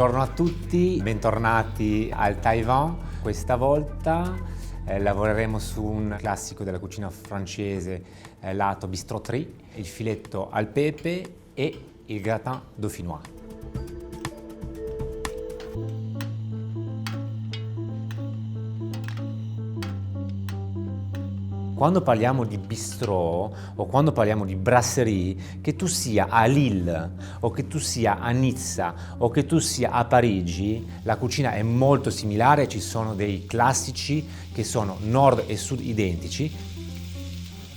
Buongiorno a tutti, bentornati al Taiwan. Questa volta lavoreremo su un classico della cucina francese, lato bistroterie, il filetto al pepe e il gratin dauphinois. Quando parliamo di bistrò o quando parliamo di brasserie, che tu sia a Lille o che tu sia a Nizza o che tu sia a Parigi, la cucina è molto similare, ci sono dei classici che sono nord e sud identici.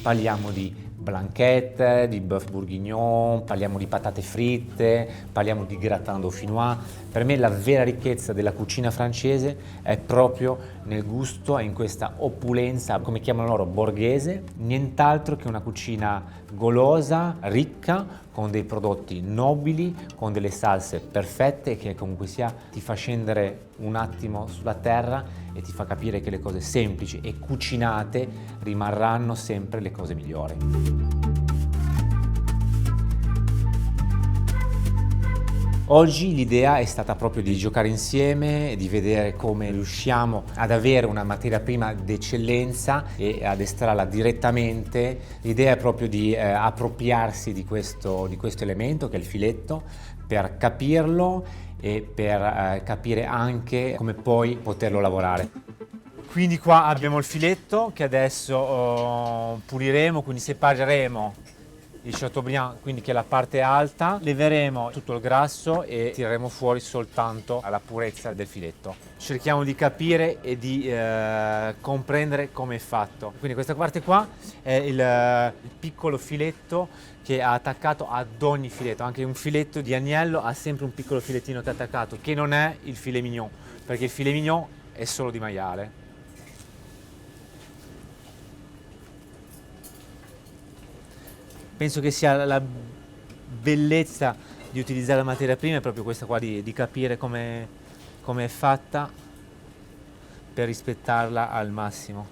Parliamo di blanquette, di bœuf bourguignon, parliamo di patate fritte, parliamo di gratin dauphinois. Per me la vera ricchezza della cucina francese è proprio nel gusto e in questa opulenza, come chiamano loro, borghese, nient'altro che una cucina golosa, ricca, con dei prodotti nobili, con delle salse perfette che comunque sia ti fa scendere un attimo sulla terra e ti fa capire che le cose semplici e cucinate rimarranno sempre le cose migliori. Oggi l'idea è stata proprio di giocare insieme, di vedere come riusciamo ad avere una materia prima d'eccellenza e ad estrarla direttamente. L'idea è proprio di appropriarsi di questo elemento che è il filetto, per capirlo e per capire anche come poi poterlo lavorare. Quindi qua abbiamo il filetto che adesso puliremo, quindi separeremo il Chateaubriand, quindi che è la parte alta, leveremo tutto il grasso e tireremo fuori soltanto la purezza del filetto. Cerchiamo di capire e di comprendere come è fatto. Quindi questa parte qua è il piccolo filetto che è attaccato ad ogni filetto, anche un filetto di agnello ha sempre un piccolo filettino che è attaccato, che non è il filet mignon, perché il filet mignon è solo di maiale. Penso che sia la bellezza di utilizzare la materia prima, è proprio questa qua di capire come è fatta per rispettarla al massimo.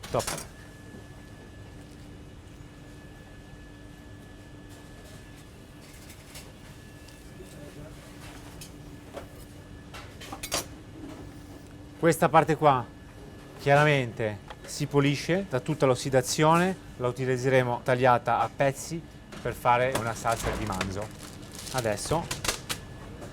Top. Questa parte qua chiaramente si pulisce da tutta l'ossidazione, la utilizzeremo tagliata a pezzi per fare una salsa di manzo. Adesso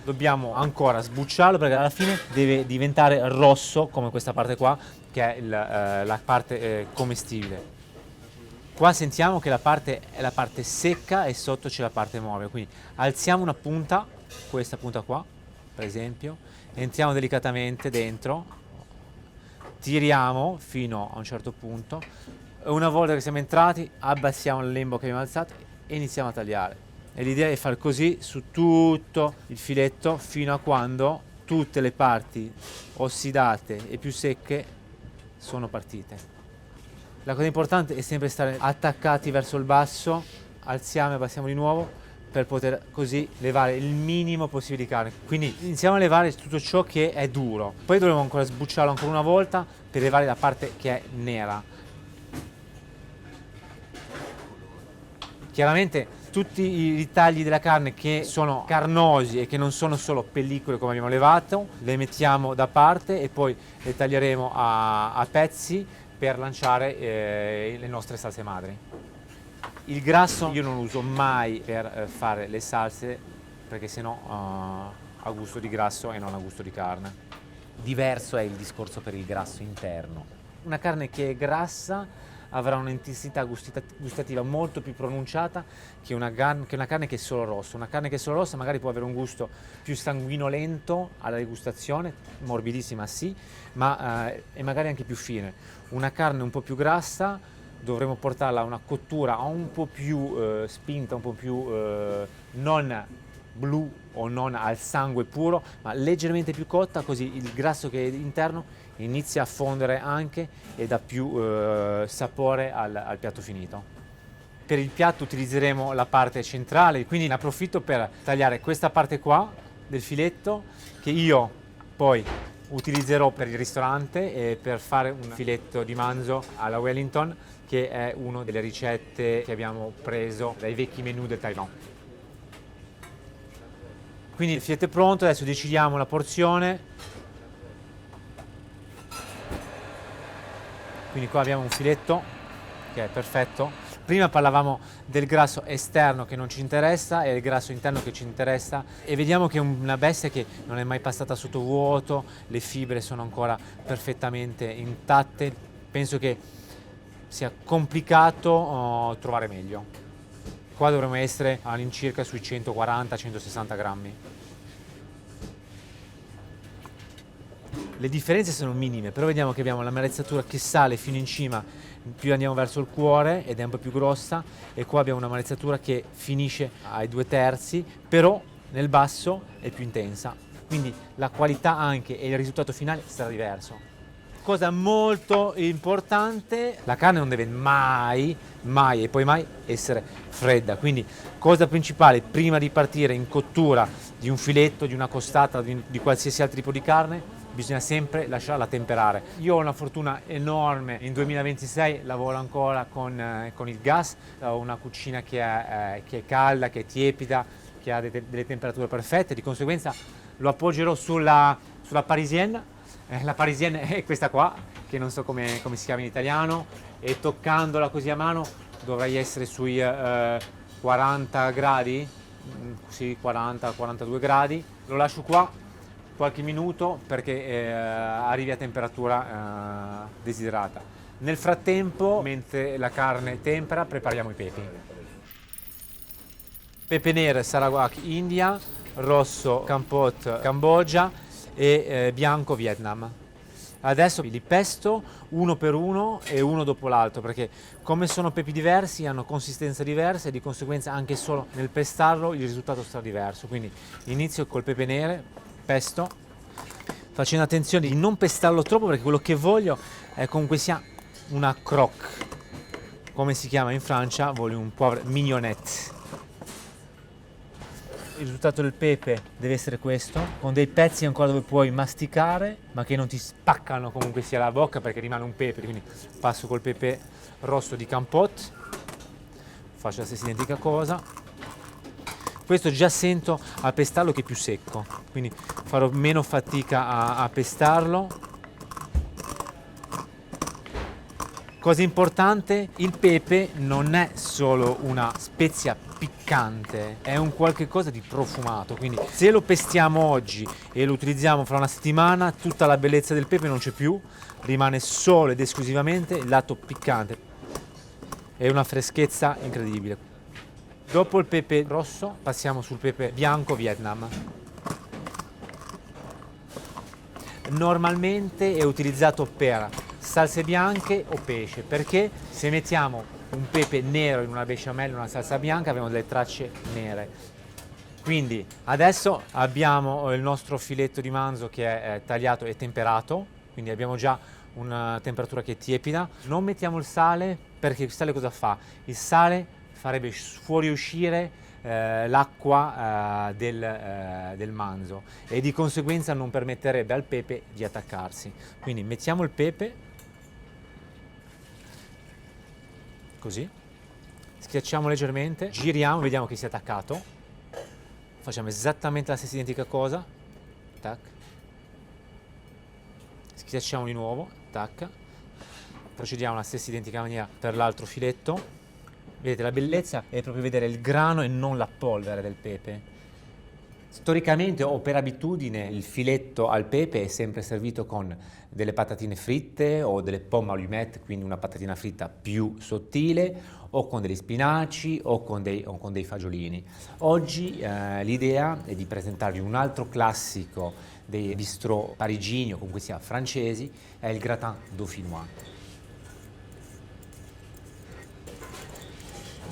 dobbiamo ancora sbucciarlo perché alla fine deve diventare rosso come questa parte qua, che è la parte commestibile. Qua sentiamo che è la parte secca e sotto c'è la parte morbida, quindi alziamo una punta, questa punta qua per esempio, entriamo delicatamente dentro, tiriamo fino a un certo punto e una volta che siamo entrati abbassiamo il lembo che abbiamo alzato e iniziamo a tagliare. E l'idea è fare così su tutto il filetto fino a quando tutte le parti ossidate e più secche sono partite. La cosa importante è sempre stare attaccati verso il basso, alziamo e abbassiamo di nuovo per poter così levare il minimo possibile di carne. Quindi iniziamo a levare tutto ciò che è duro, poi dovremo ancora sbucciarlo ancora una volta per levare la parte che è nera. Chiaramente tutti i tagli della carne che sono carnosi e che non sono solo pellicole come abbiamo levato, le mettiamo da parte e poi le taglieremo a pezzi per lanciare le nostre salse madri. Il grasso io non lo uso mai per fare le salse perché sennò ha gusto di grasso e non ha gusto di carne. Diverso è il discorso per il grasso interno. Una carne che è grassa avrà un'intensità gustativa molto più pronunciata che una carne che è solo rossa. Una carne che è solo rossa magari può avere un gusto più sanguinolento alla degustazione, morbidissima sì, ma è magari anche più fine. Una carne un po' più grassa dovremo portarla a una cottura un po' più spinta, un po' più non blu o non al sangue puro, ma leggermente più cotta, così il grasso che è interno inizia a fondere anche e dà più sapore al piatto finito. Per il piatto utilizzeremo la parte centrale, quindi ne approfitto per tagliare questa parte qua del filetto che io poi utilizzerò per il ristorante e per fare un filetto di manzo alla Wellington, che è una delle ricette che abbiamo preso dai vecchi menù del Taiwan. Quindi il filetto è pronto, adesso decidiamo la porzione. Quindi qua abbiamo un filetto che è perfetto. Prima parlavamo del grasso esterno che non ci interessa e del grasso interno che ci interessa, e vediamo che è una bestia che non è mai passata sotto vuoto, le fibre sono ancora perfettamente intatte. Penso che sia complicato trovare meglio. Qua dovremmo essere all'incirca sui 140-160 grammi. Le differenze sono minime, però vediamo che abbiamo la marezzatura che sale fino in cima, più andiamo verso il cuore ed è un po' più grossa, e qua abbiamo una marezzatura che finisce ai 2/3, però nel basso è più intensa. Quindi la qualità anche e il risultato finale sarà diverso. Cosa molto importante, la carne non deve mai e poi mai essere fredda, quindi cosa principale prima di partire in cottura di un filetto, di una costata, di qualsiasi altro tipo di carne, bisogna sempre lasciarla temperare. Io ho una fortuna enorme, in 2026 lavoro ancora con il gas, ho una cucina che è calda, che è tiepida, che ha delle temperature perfette, di conseguenza lo appoggerò sulla Parisienne. La Parisienne è questa qua, che non so come si chiama in italiano, e toccandola così a mano dovrei essere sui 40 gradi, sì, 40-42 gradi. Lo lascio qua qualche minuto perché arrivi a temperatura desiderata. Nel frattempo, mentre la carne tempera, prepariamo i pepi. Pepe nero Sarawak India, rosso Kampot Cambogia e bianco Vietnam. Adesso li pesto uno per uno e uno dopo l'altro, perché come sono pepi diversi hanno consistenza diversa e di conseguenza anche solo nel pestarlo il risultato sarà diverso. Quindi inizio col pepe nero, pesto, facendo attenzione di non pestarlo troppo, perché quello che voglio è comunque sia una croque, come si chiama in Francia, voglio un poivre mignonette. Il risultato del pepe deve essere questo, con dei pezzi ancora dove puoi masticare, ma che non ti spaccano comunque sia la bocca, perché rimane un pepe. Quindi passo col pepe rosso di Kampot, faccio la stessa identica cosa. Questo già sento a pestarlo che è più secco, quindi farò meno fatica a pestarlo. Cosa importante, il pepe non è solo una spezia piccante, è un qualche cosa di profumato, quindi se lo pestiamo oggi e lo utilizziamo fra una settimana, tutta la bellezza del pepe non c'è più, rimane solo ed esclusivamente il lato piccante e una freschezza incredibile. Dopo il pepe rosso passiamo sul pepe bianco Vietnam. Normalmente è utilizzato per salse bianche o pesce, perché se mettiamo un pepe nero in una besciamella, una salsa bianca, abbiamo delle tracce nere. Quindi adesso abbiamo il nostro filetto di manzo che è tagliato e temperato, quindi abbiamo già una temperatura che è tiepida. Non mettiamo il sale, perché il sale cosa fa? Il sale farebbe fuoriuscire l'acqua del manzo e di conseguenza non permetterebbe al pepe di attaccarsi. Quindi mettiamo il pepe così, schiacciamo leggermente, giriamo, vediamo che si è attaccato, facciamo esattamente la stessa identica cosa, tac, schiacciamo di nuovo, tac, procediamo alla stessa identica maniera per l'altro filetto. Vedete, la bellezza è proprio vedere il grano e non la polvere del pepe. Storicamente o per abitudine il filetto al pepe è sempre servito con delle patatine fritte o delle pommes allumette, quindi una patatina fritta più sottile, o con degli spinaci o con dei fagiolini. Oggi l'idea è di presentarvi un altro classico dei bistrò parigini o comunque sia francesi, è il gratin dauphinois.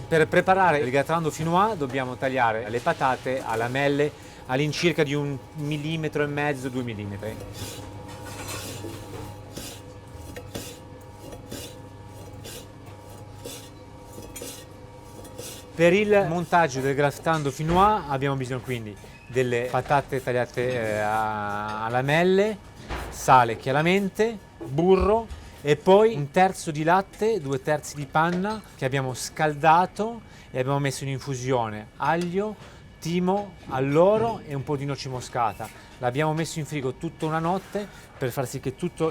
Per preparare il gratin dauphinois dobbiamo tagliare le patate a lamelle all'incirca di 1,5 mm, 2 mm. Per il montaggio del gratin dauphinois abbiamo bisogno quindi delle patate tagliate a lamelle, sale chiaramente, burro e poi 1/3 di latte, 2/3 di panna che abbiamo scaldato e abbiamo messo in infusione aglio, timo all'oro e un po' di noce moscata. L'abbiamo messo in frigo tutta una notte per far sì che tutto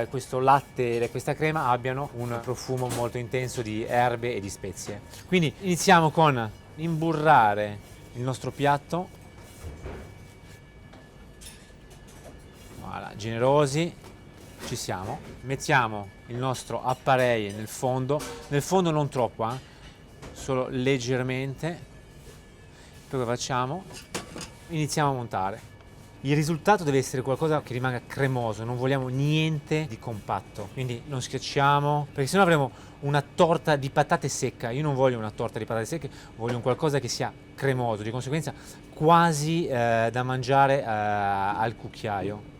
questo latte e questa crema abbiano un profumo molto intenso di erbe e di spezie. Quindi iniziamo con imburrare il nostro piatto. Voilà, generosi, ci siamo. Mettiamo il nostro appareil nel fondo non troppo, solo leggermente. Poi cosa facciamo? Iniziamo a montare. Il risultato deve essere qualcosa che rimanga cremoso, non vogliamo niente di compatto, quindi non schiacciamo, perché sennò avremo una torta di patate secca. Io non voglio una torta di patate secche, voglio un qualcosa che sia cremoso, di conseguenza quasi da mangiare al cucchiaio.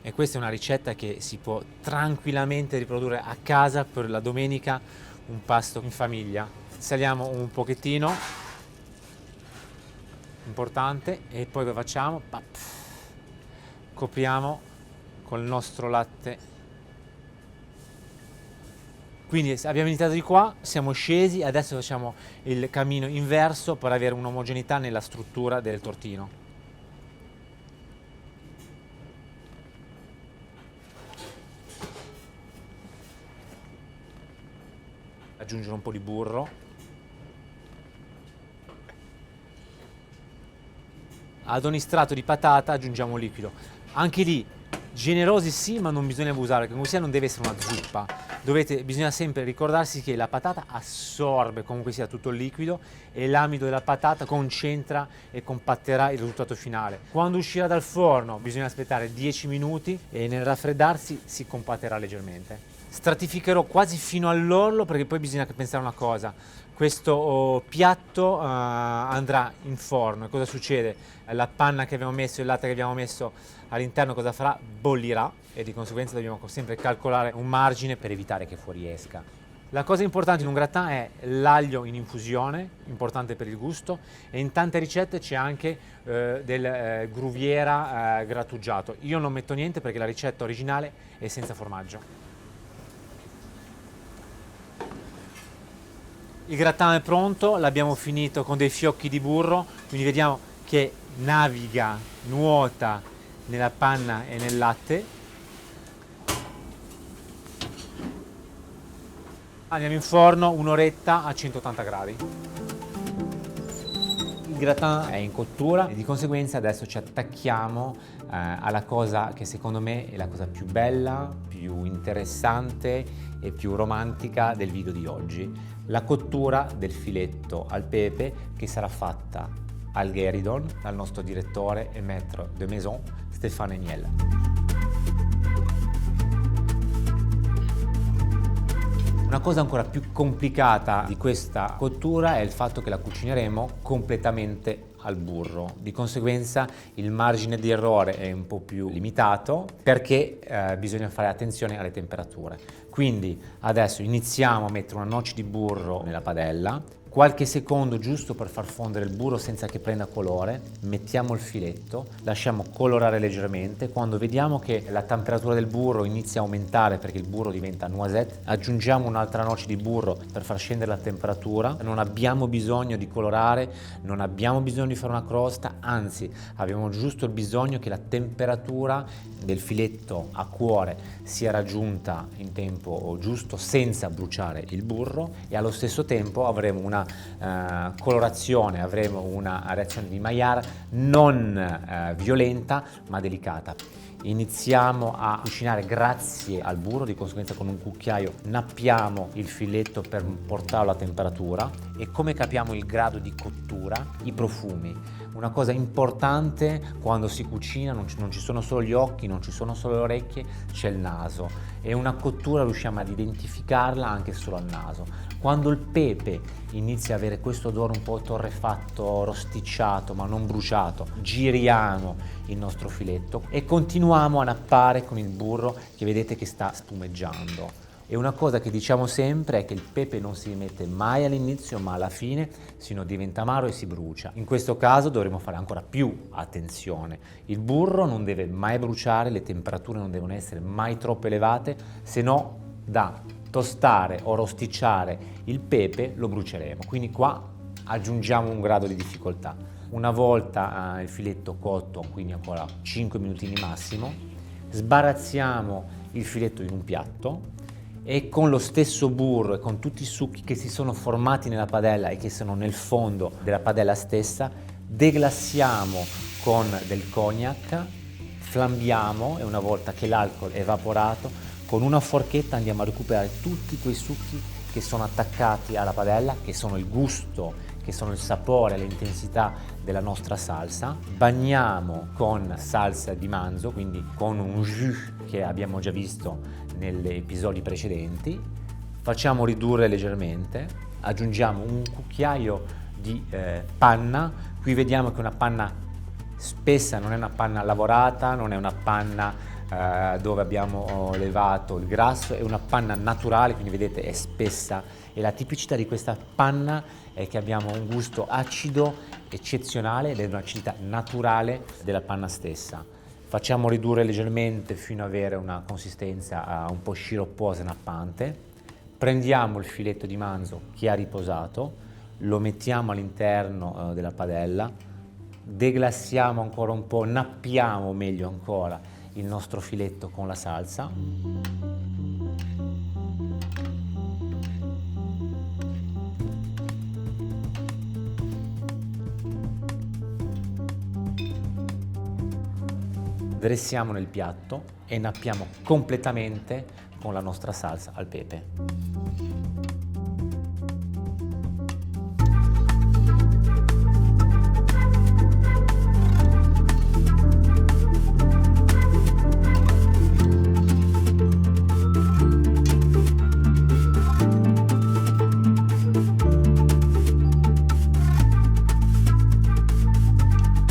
E questa è una ricetta che si può tranquillamente riprodurre a casa per la domenica, un pasto in famiglia. Saliamo un pochettino, importante, e poi lo facciamo? Copriamo col nostro latte. Quindi abbiamo iniziato di qua, siamo scesi, adesso facciamo il cammino inverso per avere un'omogeneità nella struttura del tortino. Aggiungere un po' di burro. Ad ogni strato di patata aggiungiamo liquido. Anche lì generosi sì, ma non bisogna abusare, perché comunque sia non deve essere una zuppa. Bisogna sempre ricordarsi che la patata assorbe comunque sia tutto il liquido e l'amido della patata concentra e compatterà il risultato finale. Quando uscirà dal forno bisogna aspettare 10 minuti e nel raffreddarsi si compatterà leggermente. Stratificherò quasi fino all'orlo perché poi bisogna pensare una cosa. Questo piatto andrà in forno e cosa succede? La panna che abbiamo messo, il latte che abbiamo messo all'interno cosa farà? Bollirà e di conseguenza dobbiamo sempre calcolare un margine per evitare che fuoriesca. La cosa importante in un gratin è l'aglio in infusione, importante per il gusto, e in tante ricette c'è anche del gruviera grattugiato. Io non metto niente perché la ricetta originale è senza formaggio. Il gratin è pronto, l'abbiamo finito con dei fiocchi di burro, quindi vediamo che naviga, nuota nella panna e nel latte. Andiamo in forno un'oretta a 180 gradi. Il gratin è in cottura e di conseguenza adesso ci attacchiamo alla cosa che secondo me è la cosa più bella, più interessante e più romantica del video di oggi. La cottura del filetto al pepe che sarà fatta al Guéridon dal nostro direttore e maître de maison Stéphane Agnel. Una cosa ancora più complicata di questa cottura è il fatto che la cucineremo completamente al burro. Di conseguenza il margine di errore è un po' più limitato perché bisogna fare attenzione alle temperature. Quindi adesso iniziamo a mettere una noce di burro nella padella, qualche secondo giusto per far fondere il burro senza che prenda colore, mettiamo il filetto, lasciamo colorare leggermente, quando vediamo che la temperatura del burro inizia a aumentare perché il burro diventa noisette, aggiungiamo un'altra noce di burro per far scendere la temperatura, non abbiamo bisogno di colorare, non abbiamo bisogno di fare una crosta, anzi abbiamo giusto il bisogno che la temperatura del filetto a cuore sia raggiunta in tempo giusto senza bruciare il burro e allo stesso tempo avremo una colorazione, avremo una reazione di Maillard non violenta ma delicata. Iniziamo a cucinare grazie al burro, di conseguenza con un cucchiaio nappiamo il filetto per portarlo a temperatura e come capiamo il grado di cottura? I profumi. Una cosa importante quando si cucina non ci sono solo gli occhi, non ci sono solo le orecchie, c'è il naso e una cottura riusciamo ad identificarla anche solo al naso. Quando il pepe inizia ad avere questo odore un po' torrefatto, rosticciato ma non bruciato, giriamo il nostro filetto e continuiamo a nappare con il burro che vedete che sta spumeggiando. E una cosa che diciamo sempre è che il pepe non si mette mai all'inizio ma alla fine, sino diventa amaro e si brucia. In questo caso dovremo fare ancora più attenzione. Il burro non deve mai bruciare, le temperature non devono essere mai troppo elevate, se no dà tostare o rosticciare il pepe lo bruceremo, quindi qua aggiungiamo un grado di difficoltà. Una volta il filetto cotto, quindi ancora 5 minutini massimo, sbarazziamo il filetto in un piatto e con lo stesso burro e con tutti i succhi che si sono formati nella padella e che sono nel fondo della padella stessa, deglassiamo con del cognac, flambiamo e una volta che l'alcol è evaporato, con una forchetta andiamo a recuperare tutti quei succhi che sono attaccati alla padella, che sono il gusto, che sono il sapore, l'intensità della nostra salsa. Bagniamo con salsa di manzo, quindi con un jus che abbiamo già visto negli episodi precedenti. Facciamo ridurre leggermente, aggiungiamo un cucchiaio di panna. Qui vediamo che è una panna spessa, non è una panna lavorata, non è una panna dove abbiamo levato il grasso, è una panna naturale, quindi vedete è spessa e la tipicità di questa panna è che abbiamo un gusto acido eccezionale ed è un'acidità naturale della panna stessa. Facciamo ridurre leggermente fino ad avere una consistenza un po' sciropposa e nappante. Prendiamo il filetto di manzo che ha riposato, lo mettiamo all'interno della padella, deglassiamo ancora un po', nappiamo meglio ancora il nostro filetto con la salsa. Dressiamo nel piatto e nappiamo completamente con la nostra salsa al pepe.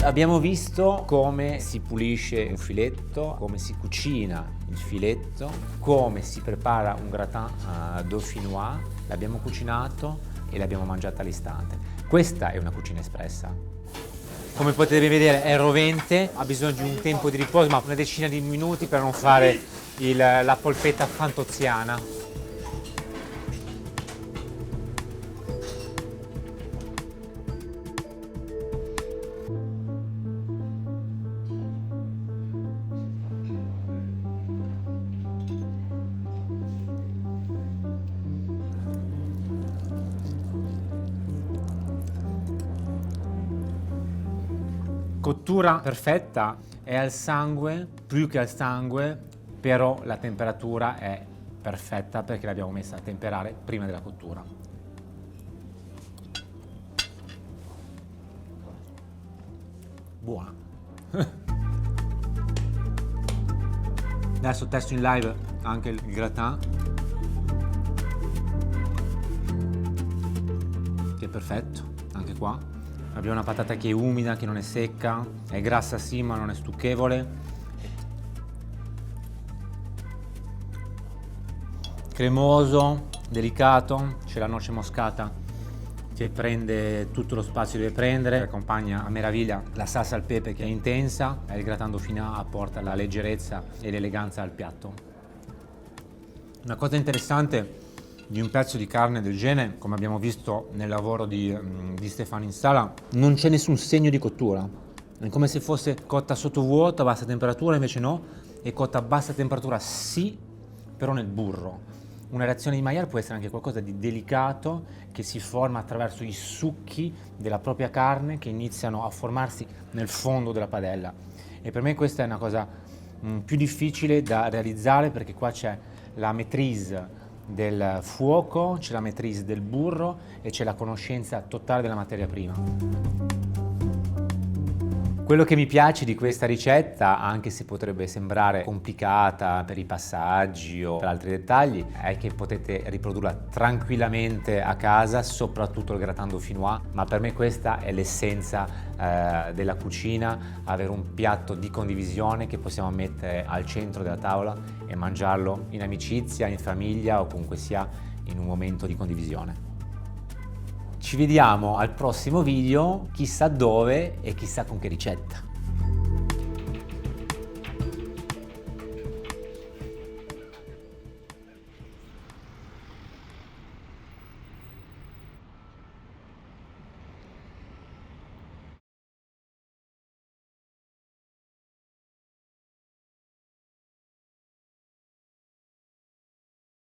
Abbiamo visto come si pulisce un filetto, come si cucina il filetto, come si prepara un gratin dauphinois, l'abbiamo cucinato e l'abbiamo mangiato all'istante. Questa è una cucina espressa. Come potete vedere è rovente, ha bisogno di un tempo di riposo, ma una decina di minuti per non fare la polpetta fantoziana. Cottura perfetta, è al sangue, più che al sangue, però la temperatura è perfetta perché l'abbiamo messa a temperare prima della cottura. Buona. Adesso testo in live anche il gratin, che è perfetto, anche qua. Abbiamo una patata che è umida, che non è secca, è grassa sì ma non è stucchevole. Cremoso, delicato, c'è la noce moscata che prende tutto lo spazio che deve prendere, accompagna a meraviglia la salsa al pepe che è intensa e il gratin dauphinois apporta la leggerezza e l'eleganza al piatto. Una cosa interessante di un pezzo di carne del genere, come abbiamo visto nel lavoro di Stefano in sala, non c'è nessun segno di cottura. È come se fosse cotta sotto vuoto a bassa temperatura, invece no, è cotta a bassa temperatura sì, però nel burro. Una reazione di Maillard può essere anche qualcosa di delicato che si forma attraverso i succhi della propria carne che iniziano a formarsi nel fondo della padella. E per me questa è una cosa più difficile da realizzare perché qua c'è la maîtrise del fuoco, c'è la maîtrise del burro e c'è la conoscenza totale della materia prima. Quello che mi piace di questa ricetta, anche se potrebbe sembrare complicata per i passaggi o per altri dettagli, è che potete riprodurla tranquillamente a casa, soprattutto il gratin dauphinois, ma per me questa è l'essenza della cucina, avere un piatto di condivisione che possiamo mettere al centro della tavola e mangiarlo in amicizia, in famiglia o comunque sia in un momento di condivisione. Ci vediamo al prossimo video, chissà dove e chissà con che ricetta.